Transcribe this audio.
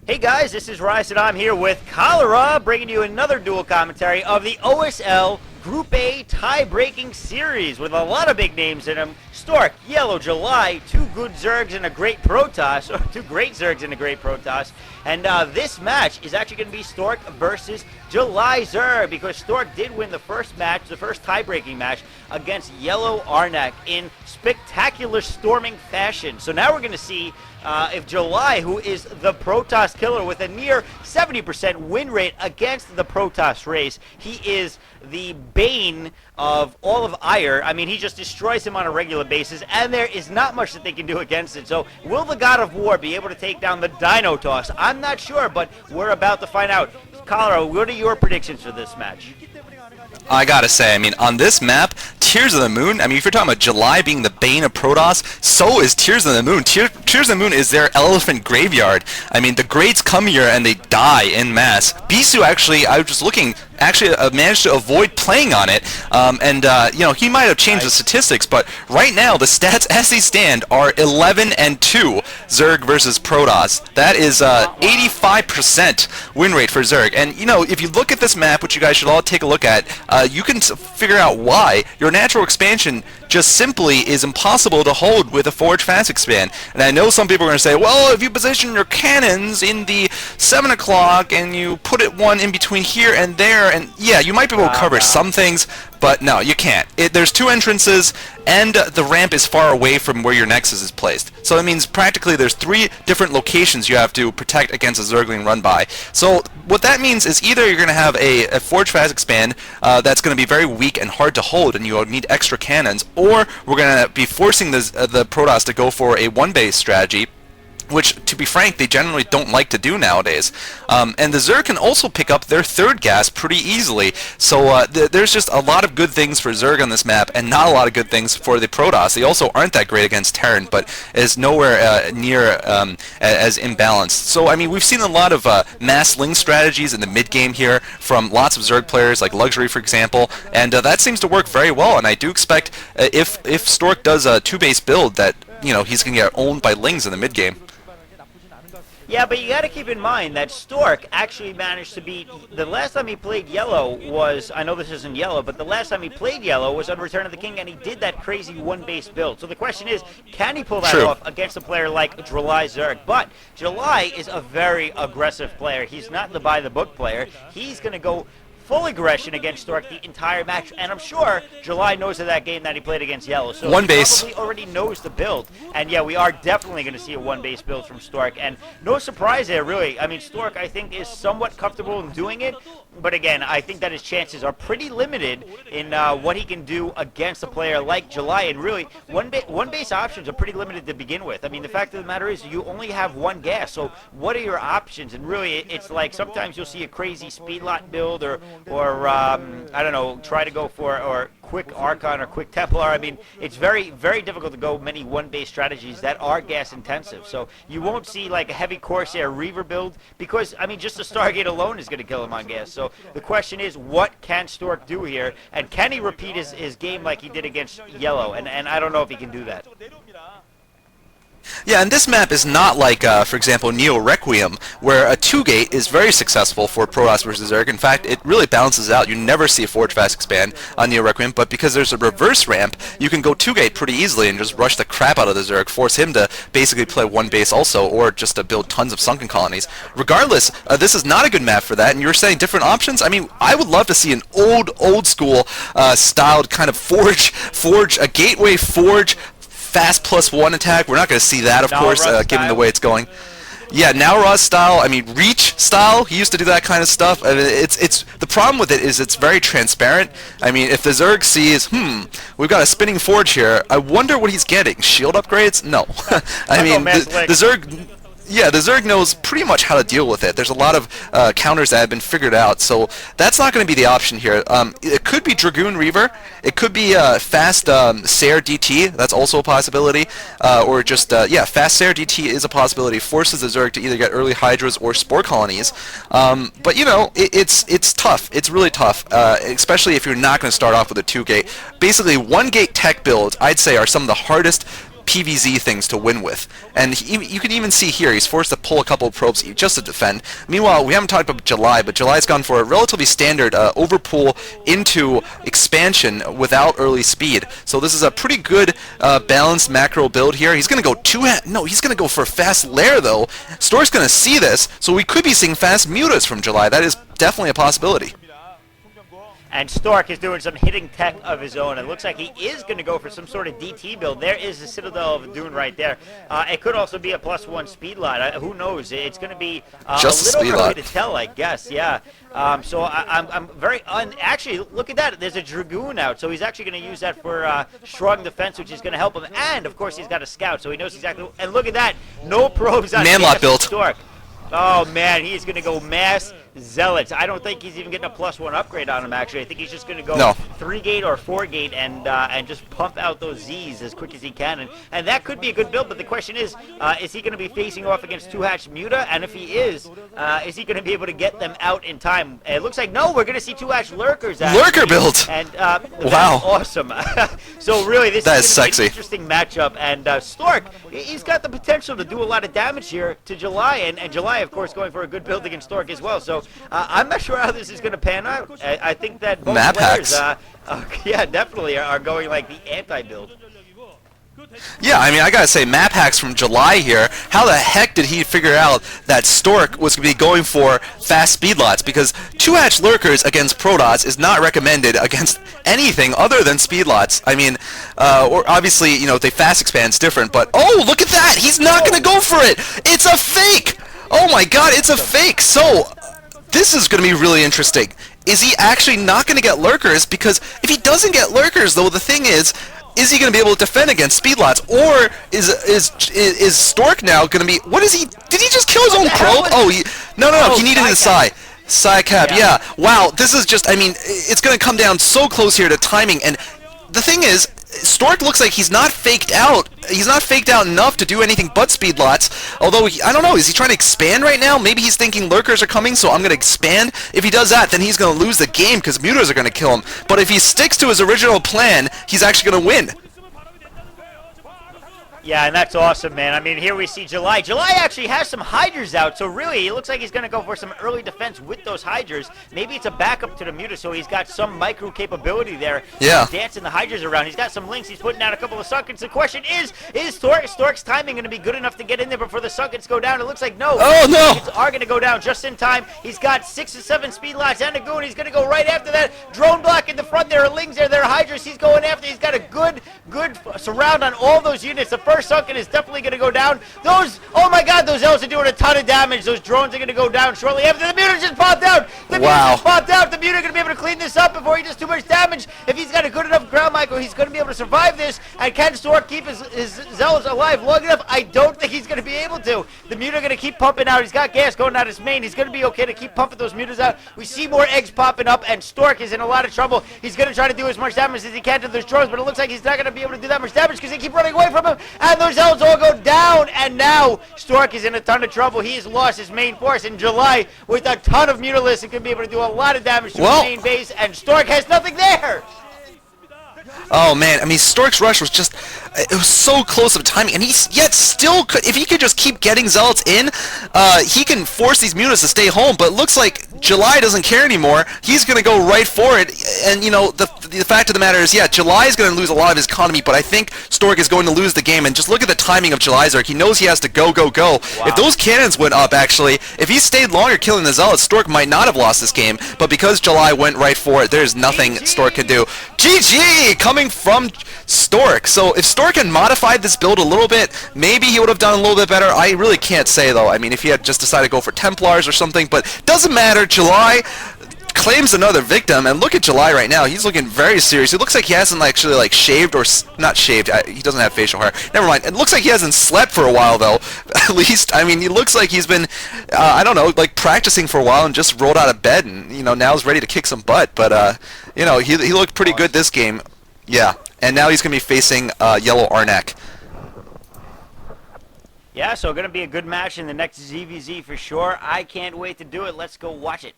Hey guys, this is Ro16. I'm here with Cholera, bringing you another dual commentary of the OSL Group A tie-breaking series with a lot of big names in them. Stork, Yellow, July, two good Zergs and a great Protoss, or two great Zergs and a great Protoss. And this match is actually going to be Stork versus July Zerg, because Stork did win the first match, the first tie-breaking match, against Yellow Arnak in spectacular storming fashion. So now we're going to see if July, who is the Protoss killer with a near 70% win rate against the Protoss race, he is the bane of all of Ire. I mean, he just destroys him on a regular basis, and there is not much that they can do against it. So will the God of War be able to take down the Dino Toss? I'm not sure, but we're about to find out. Cholera, what are your predictions for this match? I gotta say, I mean, on this map, Tears of the Moon, I mean, if you're talking about July being the bane of Protoss, so is Tears of the Moon. Tears of the Moon is their elephant graveyard. I mean, the greats come here and they die en masse. Batoo, actually, I was just looking, actually managed to avoid playing on it, you know, he might have changed the statistics, but right now, the stats as they stand are 11-2 Zerg versus Protoss. That is 85% win rate for Zerg. And, you know, if you look at this map, which you guys should all take a look at, you can figure out why your natural expansion just simply is impossible to hold with a Forge Fast Expand. And I know some people are going to say, well, if you position your cannons in the 7 o'clock and you put it one in between here and there, and yeah, you might be able to cover some things, but no, you can't. There's two entrances, and the ramp is far away from where your Nexus is placed. So that means practically there's 3 different locations you have to protect against a Zergling run by. So what that means is either you're going to have a Forge Fast Expand that's going to be very weak and hard to hold, and you'll need extra cannons, or we're going to be forcing the Protoss to go for a one-base strategy, which, to be frank, they generally don't like to do nowadays. And the Zerg can also pick up their third gas pretty easily. So there's just a lot of good things for Zerg on this map, and not a lot of good things for the Protoss. They also aren't that great against Terran, but is nowhere near as imbalanced. So, I mean, we've seen a lot of mass ling strategies in the mid-game here from lots of Zerg players, like Luxury, for example, and that seems to work very well. And I do expect, if Stork does a 2-base build, that, you know, he's going to get owned by lings in the mid-game. Yeah, but you got to keep in mind that Stork actually managed to beat, the last time he played Yellow was, I know this isn't Yellow, but the last time he played Yellow was on Return of the King, and he did that crazy one-base build. So the question is, can he pull that off against a player like July Zerg? But July is a very aggressive player. He's not the by-the-book player. He's going to go full aggression against Stork the entire match, and I'm sure July knows of that game that he played against Yellow, so one he base probably already knows the build. And yeah, we are definitely going to see a one-base build from Stork, and no surprise there, really. I mean, Stork, I think, is somewhat comfortable in doing it, but again, I think that his chances are pretty limited in what he can do against a player like July, and really, one-base options are pretty limited to begin with. I mean, the fact of the matter is you only have one gas, so what are your options? And really, it's like sometimes you'll see a crazy speed lot build, or I don't know, try to go for or quick Archon or quick Templar. I mean, it's very, very difficult to go many one-base strategies that are gas-intensive. So you won't see like a heavy Corsair Reaver build because, I mean, just the Stargate alone is going to kill him on gas. So the question is, what can Stork do here? And can he repeat his game like he did against Yellow? And I don't know if he can do that. Yeah, and this map is not like, for example, Neo Requiem, where a 2-gate is very successful for Protoss versus Zerg. In fact, it really balances out. You never see a Forge Fast Expand on Neo Requiem, but because there's a reverse ramp, you can go 2-gate pretty easily and just rush the crap out of the Zerg, force him to basically play one base also, or just to build tons of sunken colonies. Regardless, this is not a good map for that, and you're saying different options? I mean, I would love to see an old school styled kind of Forge, a Gateway Forge, fast +1 attack. We're not going to see that, of course, given the way it's going. Yeah, now Raw style, I mean, Reach style, he used to do that kind of stuff. I mean, it's the problem with it is it's very transparent. I mean, if the Zerg sees, we've got a spinning Forge here, I wonder what he's getting. Shield upgrades? No. I mean, the Zerg... Yeah, the Zerg knows pretty much how to deal with it. There's a lot of counters that have been figured out, so that's not going to be the option here. It could be Dragoon Reaver. It could be fast Sair DT. That's also a possibility. Or just, yeah, fast Sair DT is a possibility. Forces the Zerg to either get early Hydras or Spore Colonies. But, you know, it's tough. It's really tough, especially if you're not going to start off with a 2-gate. Basically, 1-gate tech builds, I'd say, are some of the hardest PVZ things to win with. And you can even see here, he's forced to pull a couple of probes just to defend. Meanwhile, we haven't talked about July, but July's gone for a relatively standard overpull into expansion without early speed. So this is a pretty good balanced macro build here. He's going to go he's going to go for a fast lair though. Stork's going to see this, so we could be seeing fast mutas from July. That is definitely a possibility. And Stork is doing some hitting tech of his own. It looks like he is going to go for some sort of DT build. There is the Citadel of Dune right there. It could also be a +1 speed lot. Who knows? It's going to be just a little early lot to tell, I guess. Yeah. So I'm very actually, look at that. There's a Dragoon out, so he's actually going to use that for strong defense, which is going to help him. And of course, he's got a scout, so he knows exactly. And look at that. No probes on Manlock build. Stork. Oh man, he's going to go mass Zealots. I don't think he's even getting a +1 upgrade on him, actually. I think he's just going to go 3-gate or 4-gate and just pump out those Zs as quick as he can. And that could be a good build, but the question is he going to be facing off against 2-hatch Muta? And if he is he going to be able to get them out in time? It looks like, no, we're going to see 2-hatch Lurkers. Actually. Lurker build! And wow. Awesome. So really, this is sexy. An interesting matchup. And Stork, he's got the potential to do a lot of damage here to July. And July, of course, going for a good build against Stork as well. So I'm not sure how this is going to pan out. I think that both map players, hacks. Yeah, definitely are going like the anti-build. Yeah, I mean, I gotta say, map hacks from July here. How the heck did he figure out that Stork was going to be going for fast speed lots? Because 2-hatch Lurkers against Protoss is not recommended against anything other than speed lots. I mean, or obviously, you know, if they fast expand's different, but oh, look at that! He's not going to go for it! It's a fake! Oh my god, it's a fake! So, this is going to be really interesting. Is he actually not going to get Lurkers? Because if he doesn't get Lurkers, though, the thing is he going to be able to defend against speed lots? Or is Stork now going to be... What is he... Did he just kill his own probe? Oh, no, he needed his Psi Cap, yeah. Wow, this is just... I mean, it's going to come down so close here to timing. And the thing is, Stork looks like he's not faked out. He's not faked out enough to do anything but speed lots. Although, I don't know, is he trying to expand right now? Maybe he's thinking Lurkers are coming, so I'm going to expand. If he does that, then he's going to lose the game because mutas are going to kill him. But if he sticks to his original plan, he's actually going to win. Yeah, and that's awesome, man. I mean, here we see July. July actually has some Hydras out, so really, it looks like he's going to go for some early defense with those Hydras. Maybe it's a backup to the Muta, so he's got some micro capability there. Yeah. Dancing the Hydras around. He's got some links. He's putting down a couple of Sunkets. The question is Stork's timing going to be good enough to get in there before the Sunkets go down? It looks like no. Oh, no. Sunkets are going to go down just in time. He's got 6 or 7 speed lots and a Goon. He's going to go right after that. Drone block in the front. There are Lings there. There are Hydras. He's going after. He's got a good surround on all those units. The first Sunken is definitely going to go down. Oh my god, those elves are doing a ton of damage. Those drones are going to go down shortly after. The Muta just popped out. The Muta just popped out. The Muta are going to be able to clean this up before he does too much damage. If he's got a good enough ground micro, he's going to be able to survive this. And can Stork keep his Zealots alive long enough? I don't think he's going to be able to. The Muta are going to keep pumping out. He's got gas going out his main. He's going to be okay to keep pumping those Mutas out. We see more eggs popping up, and Stork is in a lot of trouble. He's going to try to do as much damage as he can to those drones, but it looks like he's not going to be able to do that much damage because they keep running away from him. And those Zealots all go down. And now Stork is in a ton of trouble. He has lost his main force in July with a ton of Mutalisks and can be able to do a lot of damage to his main base, and Stork has nothing there. Oh man, I mean, Stork's rush was just, it was so close of timing, and he's yet still could, if he could just keep getting Zealots in, he can force these Mutas to stay home, but it looks like July doesn't care anymore. He's going to go right for it, and you know, the fact of the matter is, yeah, July is going to lose a lot of his economy, but I think Stork is going to lose the game, and just look at the timing of July's arc. He knows he has to go. Wow. If those cannons went up, actually, if he stayed longer killing the Zealots, Stork might not have lost this game, but because July went right for it, there's nothing Stork can do. GG! Coming from Stork. So if Stork had modified this build a little bit, maybe he would have done a little bit better. I really can't say, though. I mean, if he had just decided to go for Templars or something, but doesn't matter. July claims another victim, and look at July right now. He's looking very serious. It looks like he hasn't actually like shaved or not shaved. He doesn't have facial hair. Never mind. It looks like he hasn't slept for a while, though. At least, I mean, he looks like he's been, I don't know, like practicing for a while and just rolled out of bed, and you know, now he's ready to kick some butt. But you know, he looked pretty good this game. Yeah, and now he's gonna be facing Yellow Arnak. Yeah, so going to be a good match in the next ZVZ for sure. I can't wait to do it. Let's go watch it.